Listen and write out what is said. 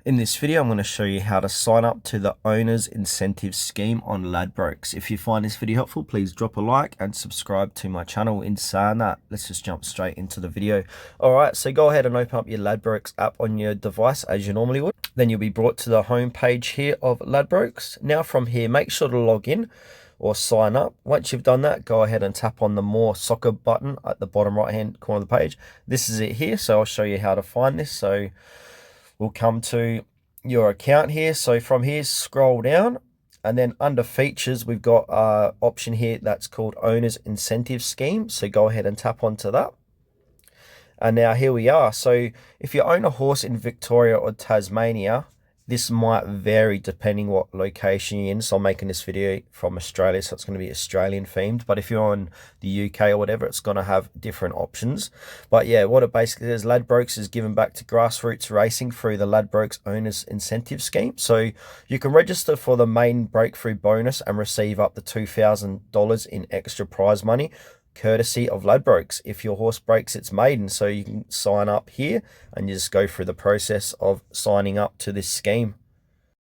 In this video, I'm going to show you how to sign up to the Owner's Incentive Scheme on Ladbrokes. If you find this video helpful, please drop a like and subscribe to my channel. In saying that, let's just jump straight into the video. All right, so go ahead and open up your Ladbrokes app on your device as you normally would. Then you'll be brought to the home page here of Ladbrokes. Now from here, make sure to log in or sign up. Once you've done that, go ahead and tap on the More Soccer button at the bottom right hand corner of the page. This is it here, so I'll show you how to find this. So we'll come to your account here. So from here, scroll down, and then under features, we've got an option here that's called Owner's Incentive Scheme. So go ahead and tap onto that. And now here we are. So if you own a horse in Victoria or Tasmania, this might vary depending what location you're in. So I'm making this video from Australia, so it's going to be Australian themed. But if you're in the UK or whatever, it's going to have different options. But yeah, what it basically is, Ladbrokes is given back to grassroots racing through the Ladbrokes Owners Incentive Scheme. So you can register for the main breakthrough bonus and receive up to $2,000 in extra prize money, courtesy of Ladbrokes, if your horse breaks its maiden. So you can sign up here and you just go through the process of signing up to this scheme.